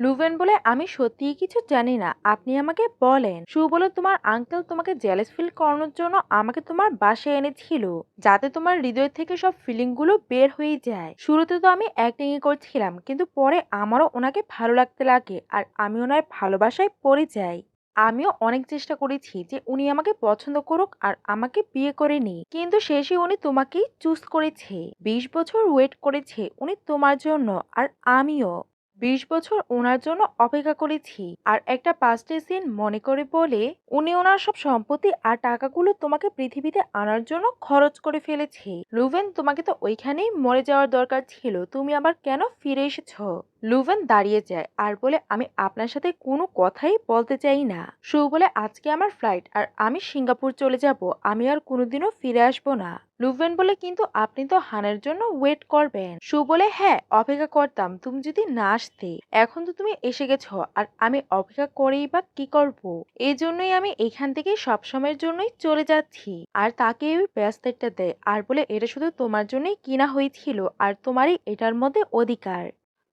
লুভেন বলে, আমি সত্যিই কিছু জানি না, আপনি আমাকে বলেন। সু বলে, তোমার আঙ্কেল তোমাকে জেলাস ফিল করানোর জন্য আমাকে তোমার বাসায় এনেছিল, যাতে তোমার হৃদয় থেকে সব ফিলিং গুলো বের হয়ে যায়। শুরুতে তো আমি অ্যাক্টিং করছিলাম, কিন্তু পরে আমারও ওনাকে ভালো লাগতে লাগে আর আমি ওনার ভালোবাসায় পড়ে যাই। আমিও অনেক চেষ্টা করেছি যে উনি আমাকে পছন্দ করুক আর আমাকে বিয়ে করে নিক, কিন্তু শেষে উনি তোমাকেই চুজ করেছে। 20 বছর ওয়েট করেছে উনি তোমার জন্য, আর আমিও 20 বছর ওনার জন্য অপেক্ষা করেছি। আর একটা পাস্টের সিন মনে করে বলে, উনি ওনার সব সম্পত্তি আর টাকাগুলো তোমাকে পৃথিবীতে আনার জন্য খরচ করে ফেলেছে। লুভেন, তোমাকে তো ওইখানেই মরে যাওয়ার দরকার ছিল, তুমি আবার কেন ফিরে এসেছো? লুভেন দাঁড়িয়ে যায় আর বলে, আমি আপনার সাথে কোনো কথাই বলতে চাই না। সু বলে, আজকে আমার ফ্লাইট আর আমি সিঙ্গাপুর চলে যাব, আমি আর কোনোদিনও ফিরে আসবো না। লুভেন বলে, কিন্তু আপনি তো হানের জন্য ওয়েট করবেন। সু বলে, হ্যাঁ অপেক্ষা করতাম তুমি যদি না আসতে। এখন তো তুমি এসে গেছো, আর আমি অপেক্ষা করেই বা কি করব? এই জন্যই আমি এখান থেকে সবসময়ের জন্যই চলে যাচ্ছি। আর তাকে ওই ব্রেসলেটটা দেয় আর বলে, এটা শুধু তোমার জন্যই কিনা হয়েছিল আর তোমারই এটার মধ্যে অধিকার।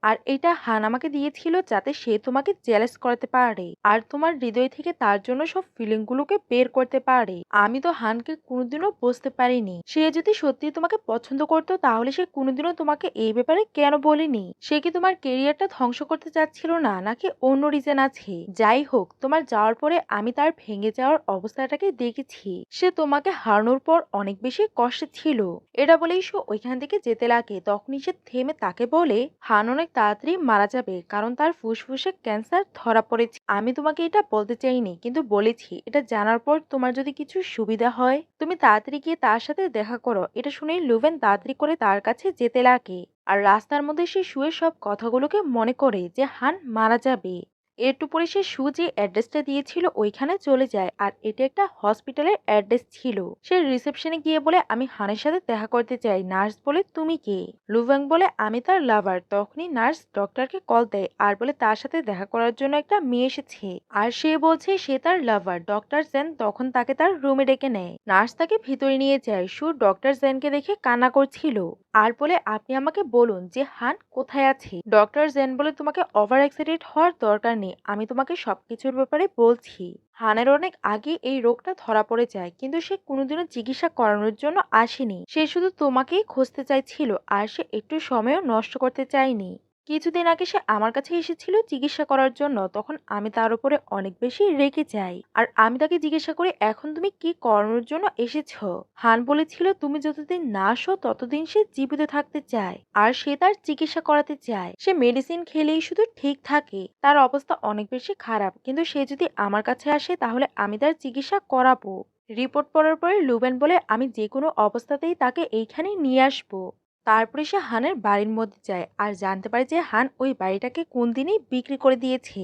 আর এটা হান আমাকে দিয়েছিল যাতে সে তোমাকে জেলাস করতে পারে আর তোমার হৃদয় থেকে তার জন্য সব ফিলিং গুলোকে বের করতে পারে। আমি তো হানকে কোনোদিনও বুঝতে পারিনি, সে যদি সত্যি তোমাকে পছন্দ করতো তাহলে সে কোনোদিনও তোমাকে এই ব্যাপারে কেন বলেনি? সে কি তোমার কেরিয়ারটা ধ্বংস করতে চাচ্ছিল না, নাকি অন্য রিজন আছে? যাই হোক, তোমার যাওয়ার পরে আমি তার ভেঙে যাওয়ার অবস্থাটাকে দেখেছি। সে তোমাকে হারানোর পর অনেক বেশি কষ্টে ছিল। এটা বলেই সে ওইখান থেকে যেতে লাগে, তখনই সে থেমে তাকে বলে, হান অনেক তাড়াতাড়ি মারা যাবে কারণ তার ফুসফুসে ক্যান্সার ধরা পড়েছে। আমি তোমাকে এটা বলতে চাইনি, কিন্তু বলেছি। এটা জানার পর তোমার যদি কিছু সুবিধা হয় তুমি তাড়াতাড়ি গিয়ে তার সাথে দেখা করো। এটা শুনেই লুভেন তাড়াতাড়ি করে তার কাছে যেতে লাগে, আর রাস্তার মধ্যে সে শুয়ে সব কথাগুলোকে মনে করে যে হান মারা যাবে। একটু পরে সে সু যে অ্যাড্রেসটা দিয়েছিল ওইখানে চলে যায়, আর এটা একটা হসপিটালের অ্যাড্রেস ছিল। সে রিসেপশনে গিয়ে বলে, আমি হানের সাথে দেখা করতে চাই। নার্স বলে, তুমি কে? লুভেং বলে, আমি তার লাভার। তখনই নার্স ডক্টরকে কল দেয় আর বলে তার সাথে দেখা করার জন্য একটা মেয়ে এসেছে, আর সে বলছে সে তার লাভার। ডক্টর জেন তখন তাকে তার রুমে ডেকে নেয়। নার্স তাকে ভিতরে নিয়ে যায়। সু ডক্টর জেনকে দেখে কান্না করছিল আর বলে, আপনি আমাকে বলুন যে হান কোথায় আছে। ডক্টর জেন বলে, তোমাকে ওভার এক্সাইটেড হওয়ার দরকার নেই, আমি তোমাকে সবকিছুর ব্যাপারে বলছি। হানের অনেক আগে এই রোগটা ধরা পড়ে যায়, কিন্তু সে কোনোদিনও চিকিৎসা করানোর জন্য আসেনি। সে শুধু তোমাকেই খুঁজতে চাইছিল, আর সে একটু সময়ও নষ্ট করতে চায়নি। কিছুদিন আগে সে আমার কাছে এসেছিল চিকিৎসা করার জন্য, তখন আমি তার উপরে অনেক বেশি রেগে যাই। আর আমি তাকে জিজ্ঞাসা করি, এখন তুমি কি করানোর জন্য এসেছো? হান বলেছিল তুমি যতদিন না আসো ততদিন সে জীবিত থাকতে চায়, আর সে তার চিকিৎসা করাতে চায়। সে মেডিসিন খেলেই শুধু ঠিক থাকে, তার অবস্থা অনেক বেশি খারাপ, কিন্তু সে যদি আমার কাছে আসে তাহলে আমি তার চিকিৎসা করাবো। রিপোর্ট পড়ার পরে লুবেন বলে, আমি যে কোনো অবস্থাতেই তাকে এইখানে নিয়ে আসবো। তারপরে সে হানের বাড়ির মধ্যে যায় আর জানতে পারে যে হান ওই বাড়িটাকে কোন দিনই বিক্রি করে দিয়েছে।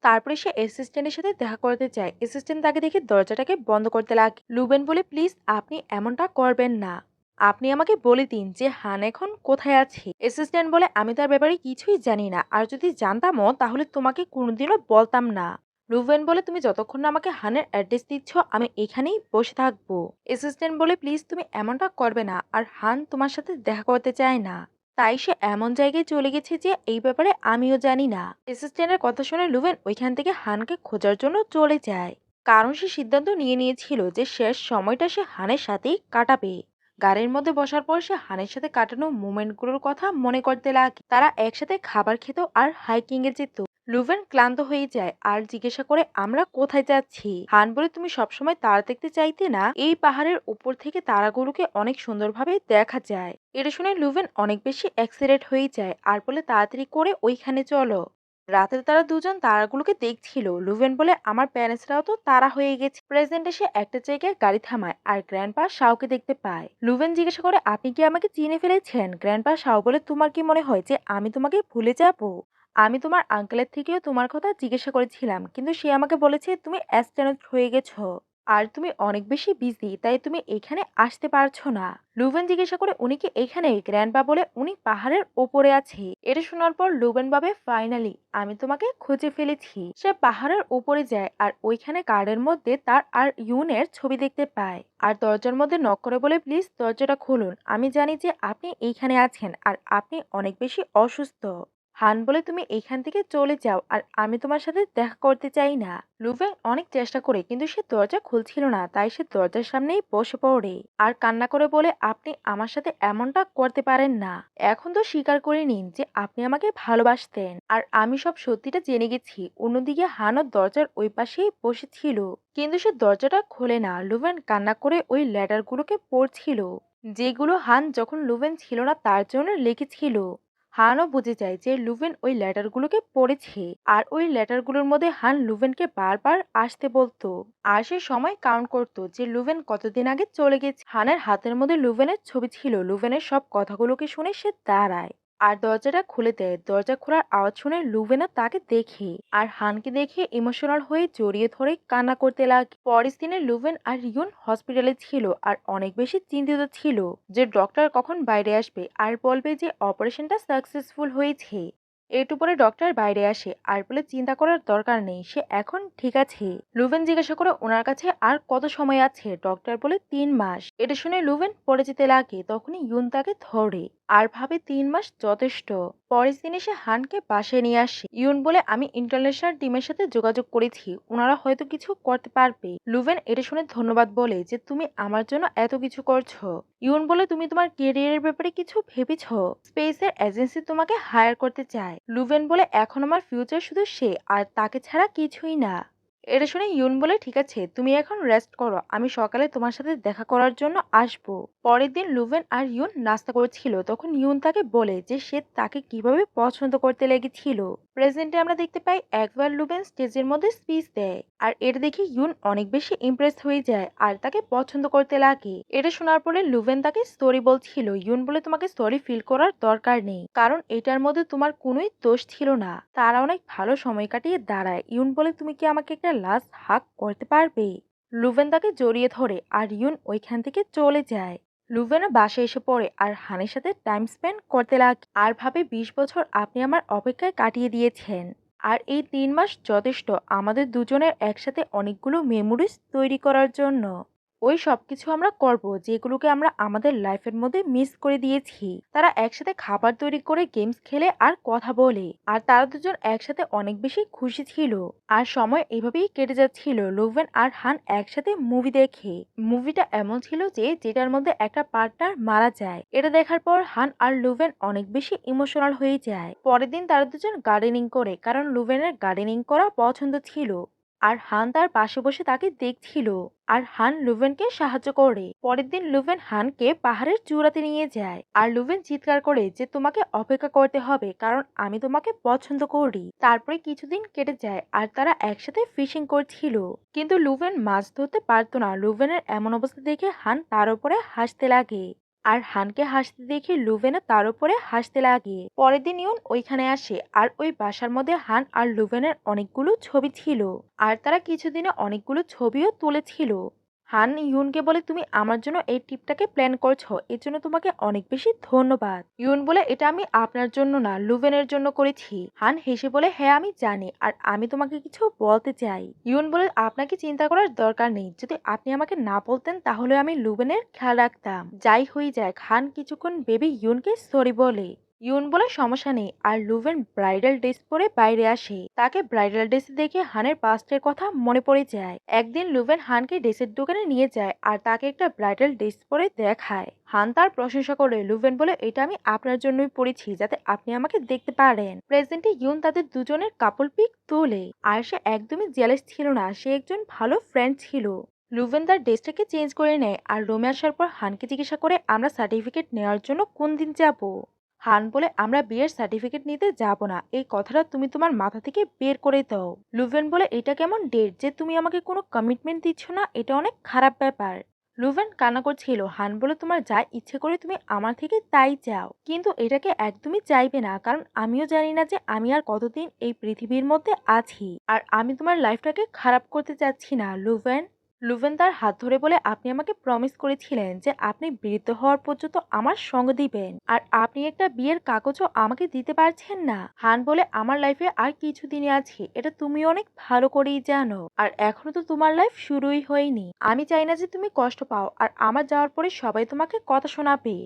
তারপরে সে অ্যাসিস্ট্যান্টের সাথে দেখা করতে চায়। অ্যাসিস্ট্যান্ট তাকে দেখে দরজাটাকে বন্ধ করতে লাগে। লুবেন বলে, প্লিজ আপনি এমনটা করবেন না, আপনি আমাকে বলে দিন যে হান এখন কোথায় আছে। অ্যাসিস্ট্যান্ট বলে, আমি তার ব্যাপারে কিছুই জানি না, আর যদি জানতামও তাহলে তোমাকে কোনোদিনও বলতাম না। লুভেন বলে, তুমি যতক্ষণ না আমাকে হানের অ্যাড্রেস দিচ্ছ আমি এখানেই বসে থাকবো। অ্যাসিস্ট্যান্ট বলে, প্লিজ তুমি এমনটা করবে না, আর হান তোমার সাথে দেখা করতে চায় না, তাই সে এমন জায়গায় চলে গেছে যে এই ব্যাপারে আমিও জানি না। অ্যাসিস্ট্যান্টের কথা শুনে লুভেন ওইখান থেকে হানকে খোঁজার জন্য চলে যায়, কারণ সে সিদ্ধান্ত নিয়ে নিয়েছিল যে শেষ সময়টা সে হানের সাথেই কাটাবে। গাড়ির মধ্যে বসার পর সে হানের সাথে কাটানো মোমেন্টগুলোর কথা মনে করতে লাগে। তারা একসাথে খাবার খেত আর হাইকিং এ যেত। লুভেন ক্লান্ত হয়ে যায় আর জিজ্ঞাসা করে, আমরা কোথায় যাচ্ছি? হান বলে, তুমি সবসময় তারা দেখতে চাইতে না? এই পাহাড়ের উপর থেকে তারাগুলোকে অনেক সুন্দরভাবে দেখা যায়। এটা শুনে লুভেন অনেক বেশি এক্সাইটেড হয়ে যায় আর বলে, তাড়াতাড়ি করে ওইখানে চলো। রাতে তারা দুজন তারাগুলোকে দেখছিল। লুভেন বলে, আমার প্যারেন্টসরাও তো তারা হয়ে গেছে। প্রেজেন্ট এসে একটা জায়গায় গাড়ি থামায় আর গ্র্যান্ডপা শাওকে দেখতে পায়। লুভেন জিজ্ঞাসা করে, আপনি কি আমাকে চিনে ফেলেছেন? গ্র্যান্ডপা শাও বলে, তোমার কি মনে হয় যে আমি তোমাকে ভুলে যাব? আমি তোমার আঙ্কেলের থেকেও তোমার কথা জিজ্ঞাসা করেছিলাম, কিন্তু সে আমাকে বলেছে তুমি অ্যাস্ট্রোনট হয়ে গেছো আর তুমি অনেক বেশি বিজি, তাই তুমি এখানে আসতে পারছো না। লুভেন জিজ্ঞাসা করে, উনি কি এখানে? গ্র্যান্ডপা বলে, উনি পাহাড়ের ওপরে আছে। এটা শোনার পর লুবেন ভাবে, ফাইনালি আমি তোমাকে খুঁজে ফেলেছি। সে পাহাড়ের উপরে যায় আর ওইখানে কার্ডের মধ্যে তার আর ইউনের ছবি দেখতে পায়, আর দরজার মধ্যে নক করে বলে, প্লিজ দরজাটা খুলুন, আমি জানি যে আপনি এইখানে আছেন আর আপনি অনেক বেশি অসুস্থ। হান বলে তুমি এখান থেকে চলে যাও আর আমি তোমার সাথে দেখা করতে চাই না। লুভেন অনেক চেষ্টা করে কিন্তু সে দরজা খুলছিল না, তাই সে দরজার সামনেই বসে পড়ে আর কান্না করে বলে, আপনি আমার সাথে এমনটা করতে পারেন না। এখন তো স্বীকার করে নিন যে আপনি আমাকে ভালোবাসতেন আর আমি সব সত্যিটা জেনে গেছি। অন্যদিকে হানও দরজার ওই পাশেই বসেছিল কিন্তু সে দরজাটা খোলে না। লুভেন কান্না করে ওই লেটারগুলোকে পড়ছিল যেগুলো হান যখন লুভেন ছিল না তার জন্য লিখেছিল। হানও বুঝে যায় যে লুভেন ওই লেটারগুলোকে পড়েছে আর ওই লেটারগুলোর মধ্যে হান লুভেনকে বারবার আসতে বলতো আর সে সময় কাউন্ট করতো যে লুভেন কতদিন আগে চলে গেছে। হানের হাতের মধ্যে লুভেনের ছবি ছিল। লুভেনের সব কথাগুলোকে শুনে সে দাঁড়ায় আর দরজাটা খুলে দেয়। দরজা খোলার আওয়াজ শুনে লুভেনও তাকে দেখে আর হানকে দেখে ইমোশনাল হয়ে জড়িয়ে ধরে কান্না করতে লাগে। পরের দিনে লুভেন আর রিয়ন হসপিটালে ছিল আর অনেক বেশি চিন্তিত ছিল যে ডক্টর কখন বাইরে আসবে আর বলবে যে অপারেশনটা সাকসেসফুল হয়েছে। একটু পরে ডক্টর বাইরে আসে আর বলে চিন্তা করার দরকার নেই, সে এখন ঠিক আছে। লুভেন জিজ্ঞাসা করে ওনার কাছে আর কত সময় আছে। ডক্টর বলে 3 মাস। এটা শুনে লুভেন পড়ে যেতে লাগে। তখনই ইউন তাকে ধরে আর ভাবে 3 মাস যথেষ্ট। পরের দিন এসে হানকে বাসায় নিয়ে আসে। ইউন বলে আমি ইন্টারন্যাশনাল টিমের সাথে যোগাযোগ করেছি, ওনারা হয়তো কিছু করতে পারবে। লুভেন এটা শুনে ধন্যবাদ বলে যে তুমি আমার জন্য এত কিছু করছো। ইউন বলে তুমি তোমার কেরিয়ারের ব্যাপারে কিছু ভেবেছো, স্পেসের এজেন্সি তোমাকে হায়ার করতে চায়। লুভেন বলে এখন আমার ফিউচার শুধু সে আর তাকে ছাড়া কিছুই না। এটা শুনে ইউন বলে ঠিক আছে তুমি এখন রেস্ট করো, আমি সকালে তোমার সাথে দেখা করার জন্য আসবো। পরের দিন লুভেন আর ইউন নাস্তা করছিল। তখন ইউন তাকে বলে যে সে তাকে কিভাবে পছন্দ করতে লেগেছিল। প্রেজেন্টে আমরা দেখতে পাই একবার লুভেন স্টেজের মধ্যে স্পিচ দেয় আর এটা দেখে ইউন অনেক বেশি ইমপ্রেস হয়ে যায় আর তাকে পছন্দ করতে লাগে। এটা শোনার পরে লুভেন তাকে সরি বলছিল। ইউন বলে তোমাকে সরি ফিল করার দরকার নেই, কারণ এটার মধ্যে তোমার কোনোই দোষ ছিল না। তারা অনেক ভালো সময় কাটিয়ে দাঁড়ায়। ইউন বলে তুমি কি আমাকে একটা লাস্ট হাগ করতে পারবে। লুভেন তাকে জড়িয়ে ধরে আর ইউন ওইখান থেকে চলে যায়। লুভেনও বাসায় এসে পড়ে আর হানের সাথে টাইম স্পেন্ড করতে লাগে আর ভাবে 20 বছর আপনি আমার অপেক্ষায় কাটিয়ে দিয়েছেন আর এই 3 মাস যথেষ্ট আমাদের দুজনের একসাথে অনেকগুলো মেমোরিজ তৈরি করার জন্য। ওই সবকিছু আমরা করব যেগুলোকে আমরা আমাদের লাইফের মধ্যে মিস করে দিয়েছি। তারা একসাথে খাবার তৈরি করে গেমস খেলে আর কথা বলে আর তারা দুজন একসাথে অনেক বেশি খুশি ছিল আর সময় এভাবেই কেটে যাচ্ছিল। লুভেন আর হান একসাথে মুভি দেখে। মুভিটা এমন ছিল যে যেটার মধ্যে একটা পার্টনার মারা যায়। এটা দেখার পর হান আর লুভেন অনেক বেশি ইমোশনাল হয়ে যায়। পরের দিন তারা দুজন গার্ডেনিং করে, কারণ লুভেনের গার্ডেনিং করা পছন্দ ছিল আর হান তার পাশে বসে তাকে দেখছিল আর হান লুভেনকে সাহায্য করে। পরের দিন লুভেন হানকে পাহাড়ের চূড়াতে নিয়ে যায় আর লুভেন চিৎকার করে যে তোমাকে অপেক্ষা করতে হবে কারণ আমি তোমাকে পছন্দ করি। তারপরে কিছুদিন কেটে যায় আর তারা একসাথে ফিশিং করছিল কিন্তু লুভেন মাছ ধরতে পারতো না। লুভেনের এমন অবস্থা দেখে হান তার উপরে হাসতে লাগে আর হানকে হাসতে দেখে লুভেনও তার উপরে হাসতে লাগে। পরের দিন ইউন ওইখানে আসে আর ওই বাসার মধ্যে হান আর লুভেনের অনেকগুলো ছবি ছিল আর তারা কিছুদিনে অনেকগুলো ছবিও তুলেছিল। হান ইউনকে বলে তুমি আমার জন্য এই ট্রিপটাকে প্ল্যান করছো, এর জন্য তোমাকে অনেক বেশি ধন্যবাদ। ইউন বলে এটা আমি আপনার জন্য না লুভেনের জন্য করেছি। হান হেসে বলে হ্যাঁ আমি জানি আর আমি তোমাকে কিছু বলতে চাই। ইউন বলে আপনাকে চিন্তা করার দরকার নেই, যদি আপনি আমাকে না বলতেন তাহলে আমি লুভেনের খেয়াল রাখতাম। যাই হয়ে যায়। হান কিছুক্ষণ ভেবে ইউনকে সরি বলে। ইউন বলে সমস্যা নেই আর লুভেন ব্রাইডাল ড্রেস পরে বাইরে আসে। তাকে ব্রাইডাল ড্রেস দেখে হানের পাস্টের কথা মনে পড়ে যায়। একদিন লুভেন হানকে ড্রেসের দোকানে নিয়ে যায় আর তাকে একটা ব্রাইডাল ড্রেস পরে দেখায়। হান তার প্রশংসা করে। লুভেন বলে এটা আমি আপনার জন্যই পরেছি যাতে আপনি আমাকে দেখতে পারেন। প্রেজেন্টে ইউন তাদের দুজনের কাপল পিক তোলে আর সে একদমই জেলাস ছিল না, সে একজন ভালো ফ্রেন্ড ছিল। লুভেন তার ড্রেসটাকে চেঞ্জ করে নেয় আর রোমে আসার পর হানকে জিজ্ঞাসা করে আমরা সার্টিফিকেট নেওয়ার জন্য কোন দিন যাব। হান বলে আমরা বিয়ের সার্টিফিকেট নিতে যাব না, এই কথাটা তুমি তোমার মাথা থেকে বের করে দাও। লুভেন বলে এটা কেমন ডেট যে তুমি আমাকে কোনো কমিটমেন্ট দিচ্ছ না, এটা অনেক খারাপ ব্যাপার। লুভেন কান্না করছিল। হান বলে তোমার যা ইচ্ছে করে তুমি আমার থেকে তাই চাও, কিন্তু এটাকে একদমই চাইবে না, কারণ আমিও জানি না যে আমি আর কতদিন এই পৃথিবীর মধ্যে আছি আর আমি তোমার লাইফটাকে খারাপ করতে চাচ্ছি না। লুভেন লুভেন তার হাত ধরে বলে আপনি আমাকে প্রমিস করেছিলেন যে আপনি বৃদ্ধ হওয়ার পর্যন্ত আমার সঙ্গ দিবেন আর আপনি একটা বিয়ের কাগজও আমাকে দিতে পারছেন না। হান বলে আমার লাইফে আর কিছুদিনই আছে, এটা তুমি অনেক ভালো করেই জানো আর এখনো তো তোমার লাইফ শুরুই হয়নি। আমি চাই না যে তুমি কষ্ট পাও আর আমার যাওয়ার পরে সবাই তোমাকে কথা শোনাবে।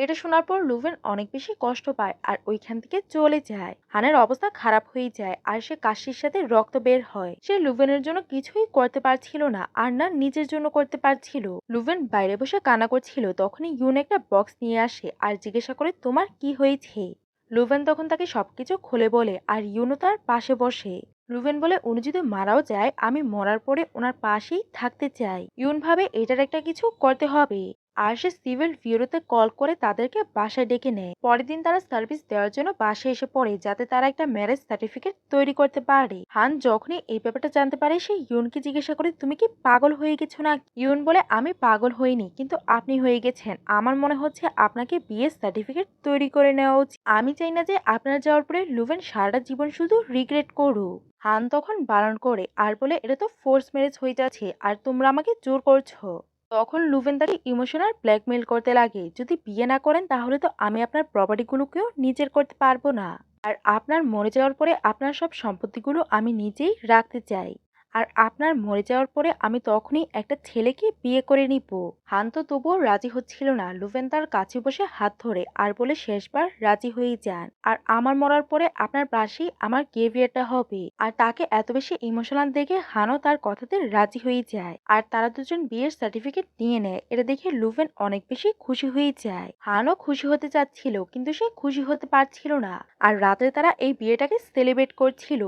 এটা শোনার পর লুভেন অনেক বেশি কষ্ট পায় আর ওইখান থেকে চলে যায়। হানের অবস্থা খারাপ হয়ে যায় আর সে কাশির সাথে রক্ত বের হয়। সে লুভেনের জন্য কিছুই করতে পারছিল না আর না নিজের জন্য করতে পারছিল। লুভেন বাইরে বসে কান্না করছিল, তখনই ইউন একটা বক্স নিয়ে আসে আর জিজ্ঞাসা করে তোমার কি হয়েছে। লুভেন তখন তাকে সবকিছু খুলে বলে আর ইউনও তার পাশে বসে। লুভেন বলে উনি যদি মারাও যায় আমি মরার পরে ওনার পাশেই থাকতে চাই। ইউন ভাবে এটার একটা কিছু করতে হবে আর সে সিভিল ব্যুরোতে কল করে তাদেরকে বাসায় ডেকে নেয়। পরের দিন তারা সার্ভিস দেওয়ার জন্য বাসায় এসে পড়ে যাতে তারা একটা ম্যারেজ সার্টিফিকেট তৈরি করতে পারে। হান যখনই এই ব্যাপারটা জানতে পারে সে ইউনকে জিজ্ঞাসা করে তুমি কি পাগল হয়ে গেছো না। ইউন বলে আমি পাগল হইনি, কিন্তু আপনি হয়ে গেছেন। আমার মনে হচ্ছে আপনাকে বিয়ের সার্টিফিকেট তৈরি করে নেওয়া উচিত। আমি চাই না যে আপনার যাওয়ার পরে লুভেন সারাটা জীবন শুধু রিগ্রেট করুক। হান তখন বারণ করে আর বলে এটা তো ফোর্স ম্যারেজ হয়ে যাচ্ছে আর তোমরা আমাকে জোর করছো। তখন লুভেন তাকে ইমোশনাল ব্ল্যাকমেইল করতে লাগে, যদি বিয়ে না করেন তাহলে তো আমি আপনার প্রপার্টিগুলোকেও নিজের করতে পারবো না, আর আপনার মরে যাওয়ার পরে আপনার সব সম্পত্তিগুলো আমি নিজেই রাখতে চাই, আর আপনার মরে যাওয়ার পরে আমি তখনই একটা ছেলেকে বিয়ে করে নিব। হান তো তবুও রাজি হচ্ছিল না। লুভেন তার কাছে বসে হাত ধরে আর বলে শেষবার রাজি হয়ে যান, আর আমার মরার পরে আপনার পাশেই আমার গ্রেভিয়ারটা হবে। আর তাকে এত বেশি ইমোশনাল দেখে হানও তার কথাতে রাজি হয়ে যায় আর তারা দুজন বিয়ের সার্টিফিকেট নিয়ে নেয়। এটা দেখে লুভেন অনেক বেশি খুশি হয়ে যায়। হানও খুশি হতে চাচ্ছিল কিন্তু সে খুশি হতে পারছিল না। আর রাতে তারা এই বিয়েটাকে সেলিব্রেট করছিল।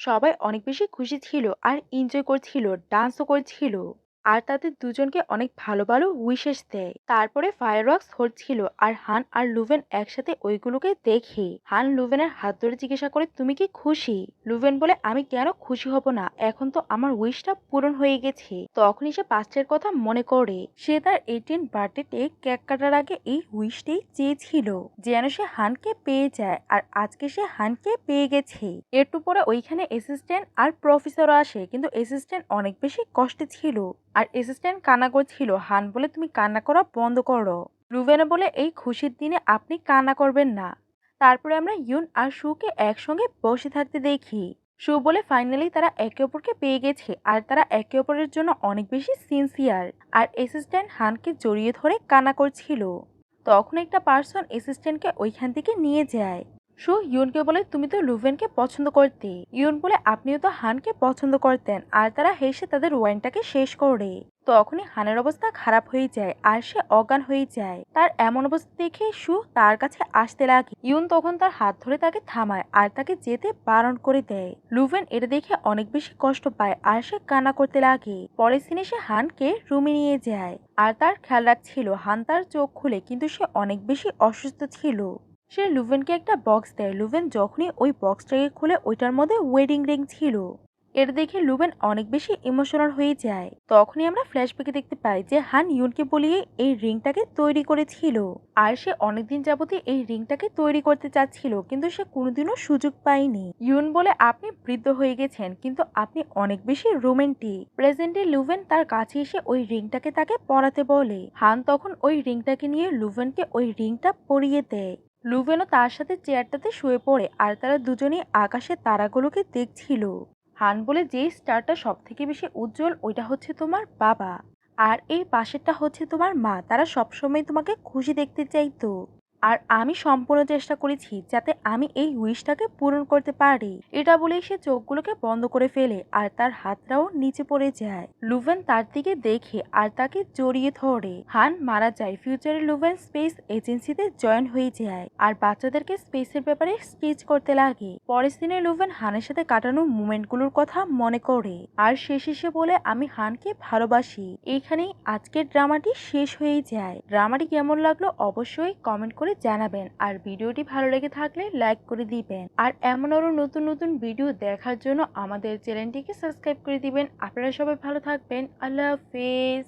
সবাই অনেক বেশি খুশি ছিল আর এনজয় করছিল, ডান্সও করছিল। আর তাদের দুজনকে অনেক ভালো ভালো উইশেস দেয়। তারপরে ফায়ারওয়ার্কস হচ্ছিল আর হান আর লুভেন একসাথে ওইগুলোকে দেখে হান লুভেনের হাত ধরে জিজ্ঞাসা করে তুমি কি খুশি। লুভেন বলে আমি কেন খুশি হব না, এখন তো আমার উইশটা পূরণ হয়ে গেছে। তখনই সে পাস্টের কথা মনে করে সে তার 18 বার্থডেতে কেক কাটার আগে এই উইশটাই চেয়েছিল যেন সে হানকে পেয়ে যায়, আর আজকে সে হানকে পেয়ে গেছে। একটু পরে ওইখানে অ্যাসিস্ট্যান্ট আর প্রফেসরও আসে, কিন্তু অ্যাসিস্ট্যান্ট অনেক বেশি কষ্টে ছিল আর অ্যাসিস্ট্যান্ট কান্না করছিল। হান বলে তুমি কান্না করা বন্ধ করো। লুভেনে বলে এই খুশির দিনে আপনি কান্না করবেন না। তারপরে আমরা ইউন আর শুকে একসঙ্গে বসে থাকতে দেখি। শু বলে ফাইনালি তারা একে অপরকে পেয়ে গেছে আর তারা একে অপরের জন্য অনেক বেশি সিনসিয়ার। আর অ্যাসিস্ট্যান্ট হানকে জড়িয়ে ধরে কান্না করছিল। তখন একটা পার্সন অ্যাসিস্ট্যান্টকে ওইখান থেকে নিয়ে যায়। শু ইউনকে বলে তুমি তো লুভেনকে পছন্দ করতে। ইউন বলে আপনিও তো হানকে পছন্দ করতেন, আর তারা হেসে তাদের ওয়াইনটাকে শেষ করে। তখনই হানের অবস্থা খারাপ হয়ে যায় আর সে অজ্ঞান হয়ে যায়। তার এমন অবস্থা দেখে শু তার কাছে আসতে লাগে। ইউন তখন তার হাত ধরে তাকে থামায় আর তাকে যেতে বারণ করে দেয়। লুভেন এটা দেখে অনেক বেশি কষ্ট পায় আর সে কান্না করতে লাগে। পরের সিনে সে হানকে রুমে নিয়ে যায় আর তার খেয়াল রাখছিল। হান তার চোখ খুলে কিন্তু সে অনেক বেশি অসুস্থ ছিল। সে লুভেনকে একটা বক্স দেয়। লুভেন যখনই ওই বক্সটাকে খুলে ওইটার মধ্যে ওয়েডিং রিং ছিল। এটা দেখে লুভেন অনেক বেশি ইমোশনাল হয়ে যায়। তখনই আমরা ফ্ল্যাশব্যাকে দেখতে পাই যে হান ইউনকে বলিয়ে এই রিংটাকে তৈরি করেছিল, আর সে অনেকদিন যাবতই এই রিংটাকে তৈরি করতে চাচ্ছিল কিন্তু সে কোনোদিনও সুযোগ পায়নি। ইউন বলে আপনি বৃদ্ধ হয়ে গেছেন কিন্তু আপনি অনেক বেশি রোমান্টিক। প্রেজেন্টে লুভেন তার কাছে এসে ওই রিংটাকে তাকে পরাতে বলে। হান তখন ওই রিংটাকে নিয়ে লুভেনকে ওই রিংটা পরিয়ে দেয়। লুভেনও তার সাথে চেয়ারটাতে শুয়ে পড়ে আর তারা দুজনেই আকাশের তারাগুলোকে দেখছিল। হান বলে যে স্টারটা সব থেকে বেশি উজ্জ্বল ওইটা হচ্ছে তোমার বাবা, আর এই পাশেরটা হচ্ছে তোমার মা। তারা সবসময় তোমাকে খুশি দেখতে চাইতো, আর আমি সম্পূর্ণ চেষ্টা করেছি যাতে আমি এই উইশটাকে পূরণ করতে পারি। এটা বলেই সে চোখগুলোকে বন্ধ করে ফেলে আর তার হাতটাও নিচে পড়ে যায়। লুভেন তার দিকে দেখে আর তাকে জড়িয়ে ধরে। হান মারা যায়। ফিউচারে লুভেন স্পেস এজেন্সিতে জয়েন হয়ে যায় আর বাচ্চাদেরকে স্পেসের ব্যাপারে স্পিচ করতে লাগে। পরের দিনে লুভেন হানের সাথে কাটানো মুমেন্টগুলোর কথা মনে করে আর শেষে বলে আমি হানকে ভালোবাসি। এইখানেই আজকের ড্রামাটি শেষ হয়ে যায়। ড্রামাটি কেমন লাগলো অবশ্যই কমেন্ট করে জানাবেন, আর ভিডিওটি ভালো লেগে থাকলে লাইক করে দিবেন, আর এমন আরো নতুন নতুন ভিডিও দেখার জন্য আমাদের চ্যানেলটিকে সাবস্ক্রাইব করে দিবেন। আপনারা সবাই ভালো থাকবেন। আল্লাহ হাফেজ।